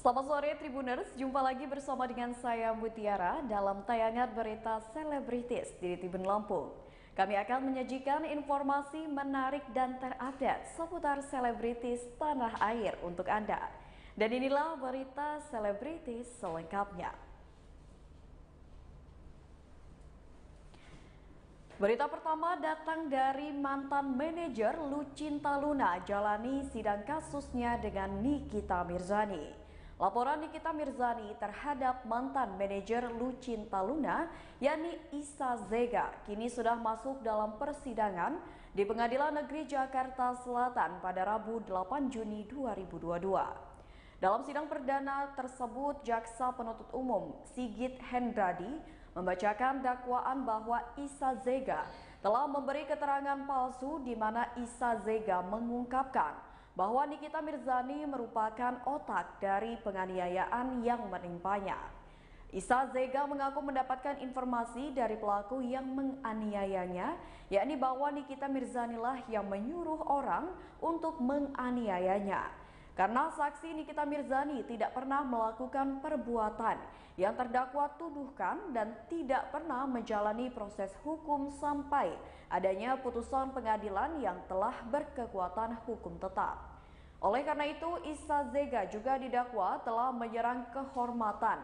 Selamat sore Tribuners, jumpa lagi bersama dengan saya Mutiara dalam tayangan berita selebritis di Tribun Lampung. Kami akan menyajikan informasi menarik dan terupdate seputar selebritis tanah air untuk Anda. Dan inilah berita selebritis selengkapnya. Berita pertama datang dari mantan manajer Lucinta Luna jalani sidang kasusnya dengan Nikita Mirzani. Laporan Nikita Mirzani terhadap mantan manajer Lucinta Luna, yakni Isa Zega, kini sudah masuk dalam persidangan di Pengadilan Negeri Jakarta Selatan pada Rabu 8 Juni 2022. Dalam sidang perdana tersebut, Jaksa Penuntut Umum Sigit Hendradi membacakan dakwaan bahwa Isa Zega telah memberi keterangan palsu di mana Isa Zega mengungkapkan bahwa Nikita Mirzani merupakan otak dari penganiayaan yang menimpanya. Isa Zega mengaku mendapatkan informasi dari pelaku yang menganiayanya, yakni bahwa Nikita Mirzani lah yang menyuruh orang untuk menganiayanya. Karena saksi Nikita Mirzani tidak pernah melakukan perbuatan yang terdakwa tuduhkan dan tidak pernah menjalani proses hukum sampai adanya putusan pengadilan yang telah berkekuatan hukum tetap. Oleh karena itu, Isa Zega juga didakwa telah menyerang kehormatan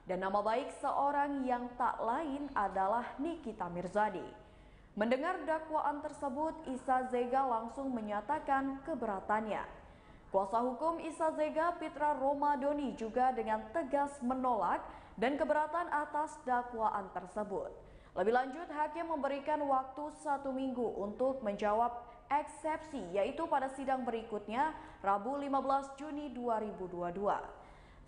dan nama baik seorang yang tak lain adalah Nikita Mirzani. Mendengar dakwaan tersebut, Isa Zega langsung menyatakan keberatannya. Kuasa hukum Isa Zega, Pitra Romadoni, juga dengan tegas menolak dan keberatan atas dakwaan tersebut. Lebih lanjut, hakim memberikan waktu 1 minggu untuk menjawab eksepsi, yaitu pada sidang berikutnya Rabu 15 Juni 2022.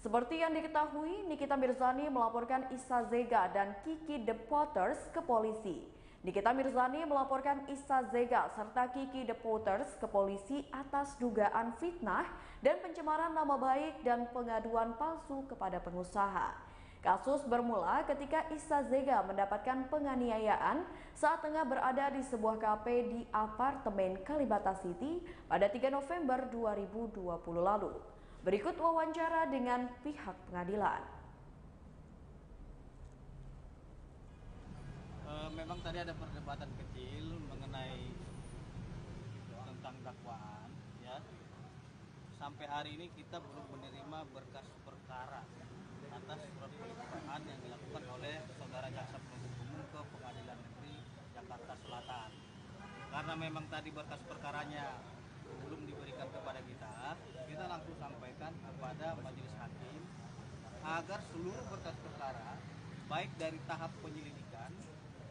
Seperti yang diketahui, Nikita Mirzani melaporkan Isa Zega dan Kiki The Potters ke polisi. Nikita Mirzani melaporkan Isa Zega serta Kiki The Potters ke polisi atas dugaan fitnah dan pencemaran nama baik dan pengaduan palsu kepada pengusaha. Kasus bermula ketika Isa Zega mendapatkan penganiayaan saat tengah berada di sebuah kafe di apartemen Kalibata City pada 3 November 2020 lalu. Berikut wawancara dengan pihak pengadilan. Memang tadi ada perdebatan kecil mengenai tentang dakwaan, ya. Sampai hari ini kita belum menerima berkas perkara atas surat pelimpahan yang dilakukan oleh Saudara Jaksa Penuntut Umum ke Pengadilan Negeri Jakarta Selatan. Karena memang tadi berkas perkaranya belum diberikan kepada kita langsung sampaikan kepada majelis hakim agar seluruh berkas perkara baik dari tahap penyelidikan,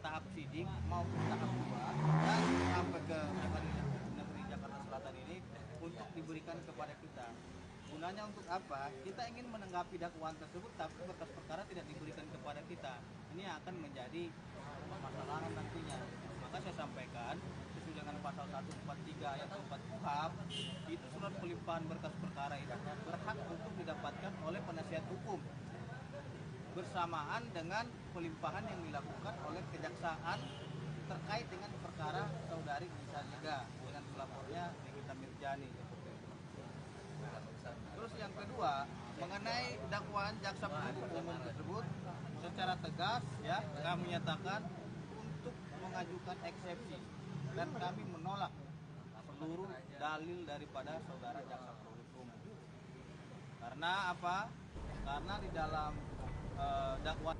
tahap sidik maupun tahap 2 dan sampai ke Pengadilan Negeri Jakarta Selatan ini untuk diberikan kepada kita. Gunanya untuk apa? Kita ingin menanggapi dakwaan tersebut tapi berkas perkara tidak diberikan kepada kita. Ini akan menjadi permasalahan nantinya. Maka saya sampaikan sesuai dengan pasal 143 ayat 4 KUHP, itu surat pelimpahan berkas perkara itu berhak untuk didapatkan oleh penasihat hukum bersamaan dengan pelimpahan yang dilakukan oleh kejaksaan terkait dengan perkara saudari Isa Zega dengan pelapornya Nikita Mirzani. Terus yang kedua, mengenai dakwaan jaksa penuntut umum tersebut secara tegas ya kami nyatakan untuk mengajukan eksepsi dan kami menolak seluruh dalil daripada saudara jaksa penuntut umum. Karena apa? Karena di dalam dakwaan.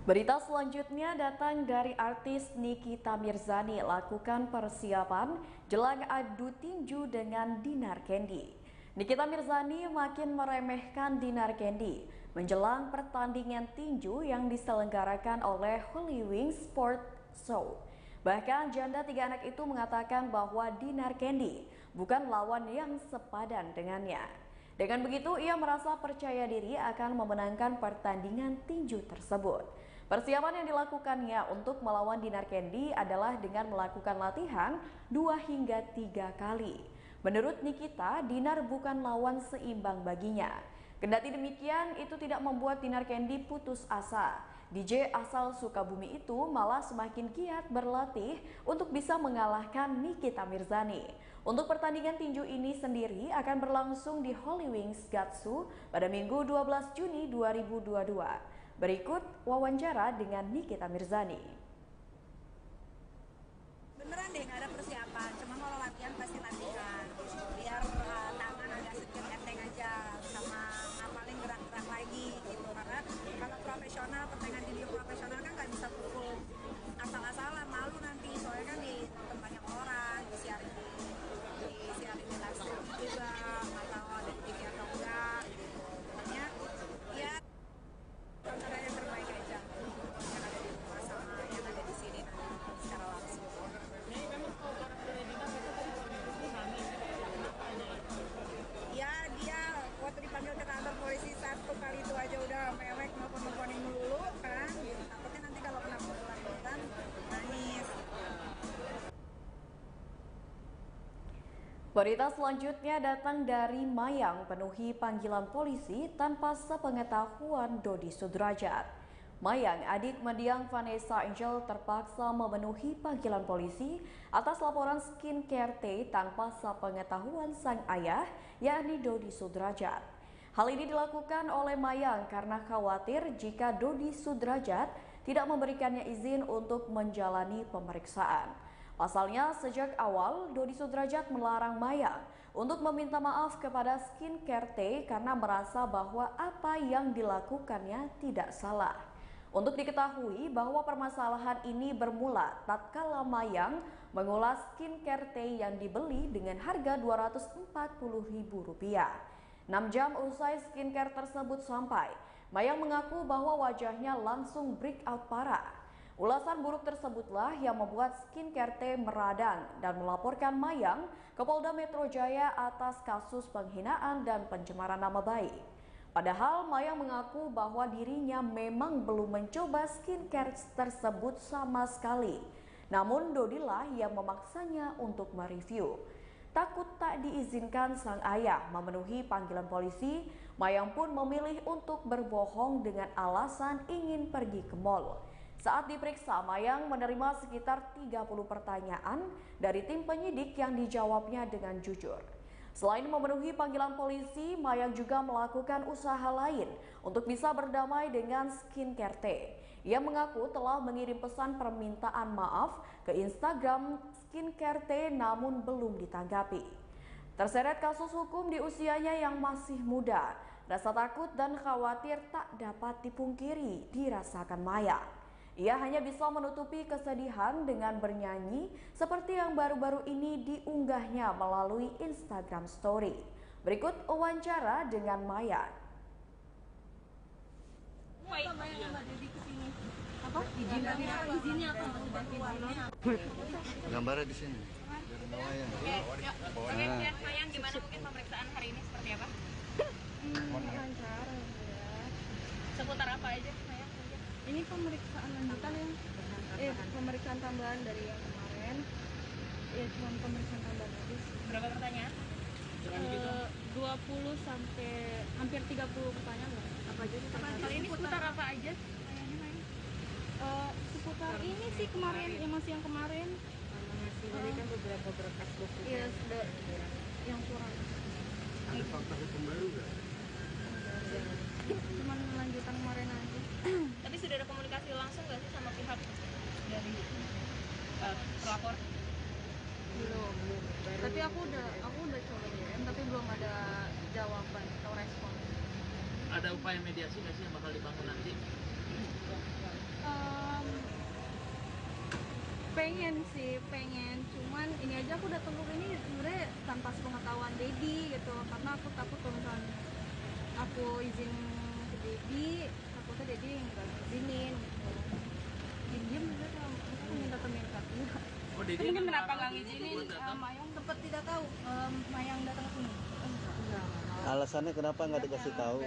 Berita selanjutnya datang dari artis Nikita Mirzani lakukan persiapan jelang adu tinju dengan Dinar Candy. Nikita Mirzani makin meremehkan Dinar Candy menjelang pertandingan tinju yang diselenggarakan oleh Holy Wings Sport Show. Bahkan janda 3 anak itu mengatakan bahwa Dinar Candy bukan lawan yang sepadan dengannya. Dengan begitu, ia merasa percaya diri akan memenangkan pertandingan tinju tersebut. Persiapan yang dilakukannya untuk melawan Dinar Candy adalah dengan melakukan latihan 2 hingga 3 kali. Menurut Nikita, Dinar bukan lawan seimbang baginya. Kendati demikian, itu tidak membuat Dinar Candy putus asa. DJ asal Sukabumi itu malah semakin giat berlatih untuk bisa mengalahkan Nikita Mirzani. Untuk pertandingan tinju ini sendiri akan berlangsung di Holy Wings Gatsu pada Minggu 12 Juni 2022. Berikut wawancara dengan Nikita Mirzani. Beneran deh, nggak ada persiapan, cuma kalau latihan pasti latihan biar tangan agak sedikit enteng aja, sama ngapalin gerak-gerak lagi gitu. Karena kalau profesional, pertandingan tinju profesional kan nggak bisa pukul asal-asalan, malu nanti soalnya kan ditonton banyak orang, disiarin di live stream juga, nggak tahu ada TV atau enggak gitu. Makanya ya tonton aja yang terbaik aja yang ada di rumah sama yang ada di sini nanti secara langsung. Ya dia waktu dipanggil ke kantor polisi 1 kali itu aja udah mewek nelfon-nelfonin dulu kan gitu. Takutnya nanti kalau kena pukulan nangis. Berita selanjutnya datang dari Mayang penuhi panggilan polisi tanpa sepengetahuan Dodi Sudrajat. Mayang, adik mendiang Vanessa Angel terpaksa memenuhi panggilan polisi atas laporan skincare T tanpa sepengetahuan sang ayah, yakni Dodi Sudrajat. Hal ini dilakukan oleh Mayang karena khawatir jika Dodi Sudrajat tidak memberikannya izin untuk menjalani pemeriksaan. Pasalnya, sejak awal Dodi Sudrajat melarang Mayang untuk meminta maaf kepada skincare T karena merasa bahwa apa yang dilakukannya tidak salah. Untuk diketahui bahwa permasalahan ini bermula tatkala Mayang mengolah skincare T yang dibeli dengan harga Rp240.000. 6 jam usai skincare tersebut sampai, Mayang mengaku bahwa wajahnya langsung breakout parah. Ulasan buruk tersebutlah yang membuat skincare T meradang dan melaporkan Mayang ke Polda Metro Jaya atas kasus penghinaan dan pencemaran nama baik. Padahal Mayang mengaku bahwa dirinya memang belum mencoba skincare tersebut sama sekali. Namun Dodilah yang memaksanya untuk mereview. Takut tak diizinkan sang ayah memenuhi panggilan polisi, Mayang pun memilih untuk berbohong dengan alasan ingin pergi ke mal. Saat diperiksa, Mayang menerima sekitar 30 pertanyaan dari tim penyidik yang dijawabnya dengan jujur. Selain memenuhi panggilan polisi, Mayang juga melakukan usaha lain untuk bisa berdamai dengan skincare T. Ia mengaku telah mengirim pesan permintaan maaf ke Instagram skincare T namun belum ditanggapi. Terseret kasus hukum di usianya yang masih muda, rasa takut dan khawatir tak dapat dipungkiri dirasakan Mayang. Ia hanya bisa menutupi kesedihan dengan bernyanyi seperti yang baru-baru ini diunggahnya melalui Instagram Story. Berikut wawancara dengan Mayang. Gambarnya di sini. Oke, Mayang, gimana mungkin pemeriksaan hari ini seperti apa? Lancar ya. Seputar apa aja, Mayang? Ini pemeriksaan lanjutan yang pemeriksaan tambahan dari yang kemarin. Ya cuma pemeriksaan tambahan aja. Berapa pertanyaan? 20 sampai hampir 30 pertanyaan lah. Apa aja sih? Kali ini seputar apa aja? Seputar ini sih kemarin, yang masih yang kemarin. Ini kan beberapa berkas dokumen. Iya, sudah yang kurang. Ada fakta hukum baru nggak? Cuman lanjutan kemarin aja. Tapi sudah ada komunikasi langsung nggak sih sama pihak dari pelapor? Belum. Tapi aku udah coba DM, tapi belum ada jawaban atau respon. Ada upaya mediasi nggak sih yang bakal dibangun nanti? Pengen, cuman ini aja aku datang ke sini sebenarnya tanpa sepengetahuan Dedi gitu, karena aku takut kalau misalnya aku izin ke Dedi, takutnya Dedi nggak izinin gitu. Diam juga aku minta juga. Oh, Dedi Mungkin kenapa nggak ngizinin? Mayang tempat tidak tahu, Mayang datang ke sini. Alasannya kenapa nggak dikasih tahu?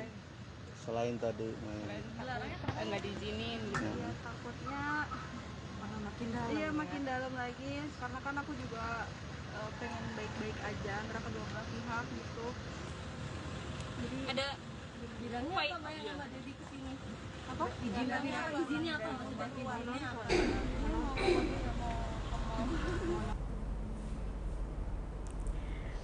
Selain tadi Dilarangnya kenapa nggak diizinin gitu? Ya takutnya Makin dalam. iya makin dalam lagi, karena kan aku juga pengen baik-baik aja antara kedua belah pihak gitu. Jadi Ada bilangnya Wait. apa Mayang sama Dedi kesini? Apa? Izinnya apa? Udah izinnya apa?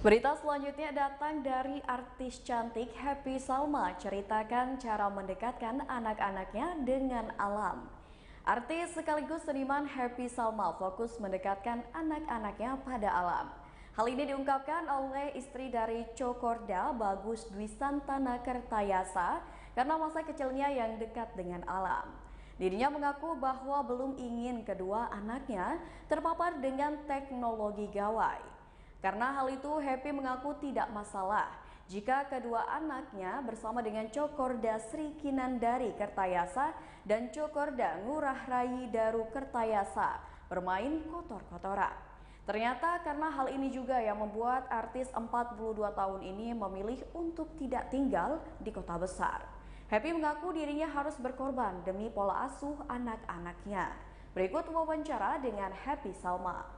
Berita selanjutnya datang dari artis cantik Happy Salma, ceritakan cara mendekatkan anak-anaknya dengan alam. Artis sekaligus seniman Happy Salma fokus mendekatkan anak-anaknya pada alam. Hal ini diungkapkan oleh istri dari Cokorda, Bagus Dwi Santana Kertayasa, karena masa kecilnya yang dekat dengan alam. Dirinya mengaku bahwa belum ingin kedua anaknya terpapar dengan teknologi gawai. Karena hal itu, Happy mengaku tidak masalah jika kedua anaknya bersama dengan Cokorda Sri Kinandari Kertayasa dan Cokorda Ngurah Rai Daru Kertayasa bermain kotor-kotoran. Ternyata karena hal ini juga yang membuat artis 42 tahun ini memilih untuk tidak tinggal di kota besar. Happy mengaku dirinya harus berkorban demi pola asuh anak-anaknya. Berikut wawancara dengan Happy Salma.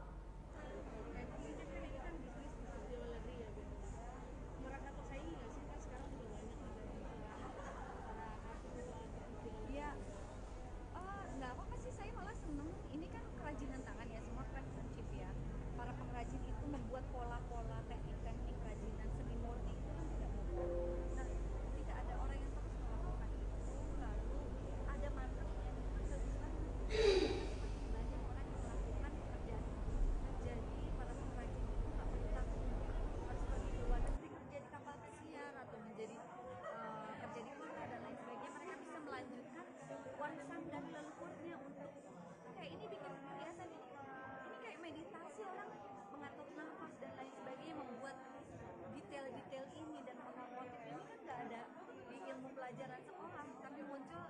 Pelajaran sekolah, tapi muncul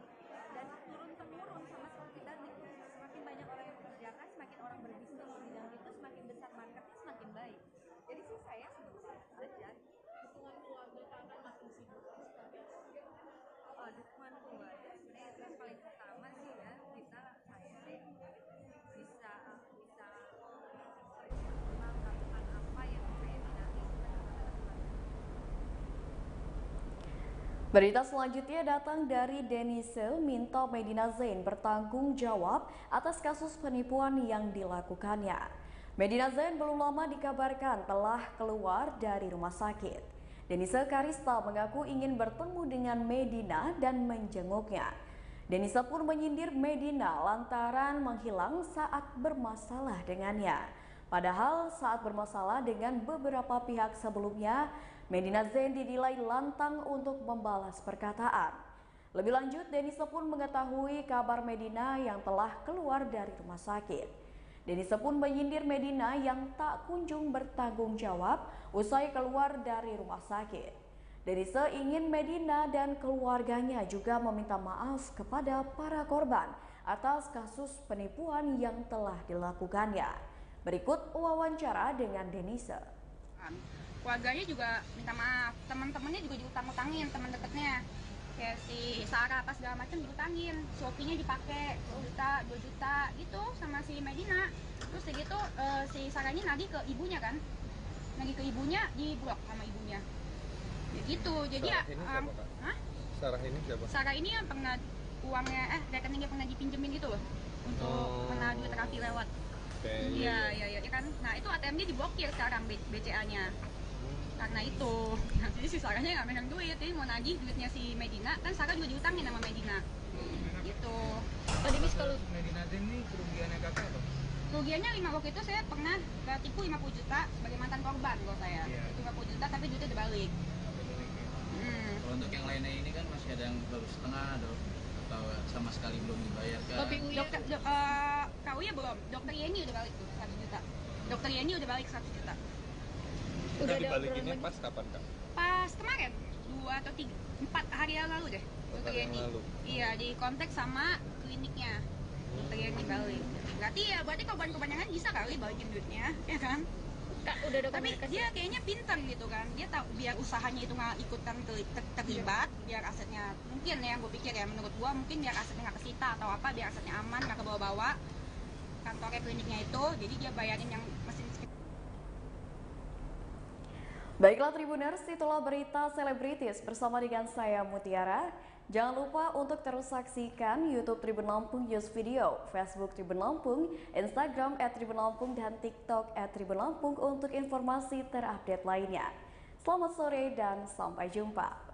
dan turun-temurun sama seperti tadi. Semakin banyak orang yang mengerjakan, semakin orang berbisnis di bidang itu, semakin besar marketnya, semakin baik. Jadi sih saya sebetulnya belajar. Dukungan keluarga kakak makin sibuk seperti apa? Oh, dukungan keluarga sebenarnya itu yang paling utama sih ya. Saya bisa melakukan apa yang saya minati. Berita selanjutnya datang dari Denise minta Medina Zain bertanggung jawab atas kasus penipuan yang dilakukannya. Medina Zain belum lama dikabarkan telah keluar dari rumah sakit. Denise Karista mengaku ingin bertemu dengan Medina dan menjenguknya. Denise pun menyindir Medina lantaran menghilang saat bermasalah dengannya. Padahal saat bermasalah dengan beberapa pihak sebelumnya, Medina Zain dinilai lantang untuk membalas perkataan. Lebih lanjut, Denise pun mengetahui kabar Medina yang telah keluar dari rumah sakit. Denise pun menyindir Medina yang tak kunjung bertanggung jawab usai keluar dari rumah sakit. Denise ingin Medina dan keluarganya juga meminta maaf kepada para korban atas kasus penipuan yang telah dilakukannya. Berikut wawancara dengan Denise. Keluarganya juga minta maaf, teman-temannya juga diutang-utangin, teman dekatnya kayak si Sarah apa segala macam diutangin, Shopee-nya dipakai 1 juta, 2 juta gitu sama si Medina. Terus segitu si Sarahnya nagih ke ibunya kan, nagih ke ibunya, diblok sama ibunya ya gitu. Jadi Sarah ini siapa? Sarah ini yang pernah uangnya rekeningnya pernah dipinjemin gitu loh untuk pernah duit Raffi lewat. Iya kan. Nah itu ATM-nya diblokir sekarang BCA-nya. Karena itu, nah, jadi si Sarahnya nggak megang duit, jadi mau nagih duitnya si Medina, kan Sarah juga diutangin sama Medina. Gitu. Tadi kalau Medina ini kerugiannya kakak apa? Kerugiannya waktu itu saya pernah tipu 50 juta sebagai mantan korban kalau saya. Iya. 50 juta tapi duitnya dibalik. Kalau untuk yang lainnya ini kan masih ada yang baru setengah atau sama sekali belum dibayarkan. KU-nya belum. Dokter Yeni udah balik tuh 1 juta. Dokter Yeni udah balik 1 juta. Udah dibalikinnya pas kapan kak? Pas kemarin 2 atau 4 hari yang lalu deh. Dokter Yeni. Iya, di kontak sama kliniknya. Dokter Yeni balik. Berarti korban-korban yang lain bisa kali balikin duitnya, ya kan? Kak, udah ada tapi dia kayaknya pintar gitu kan, dia tahu biar usahanya itu nggak ikutan terlibat, biar asetnya mungkin ya, gue pikir ya, menurut gue mungkin biar asetnya nggak kesita atau apa, biar asetnya aman nggak kebawa-bawa kantornya kliniknya itu, jadi dia bayarin yang mesin. Baiklah Tribuners, itulah berita selebritis bersama dengan saya Mutiara. Jangan lupa untuk terus saksikan YouTube Tribun Lampung News Video, Facebook Tribun Lampung, Instagram @tribunlampung dan TikTok @tribunlampung untuk informasi terupdate lainnya. Selamat sore dan sampai jumpa.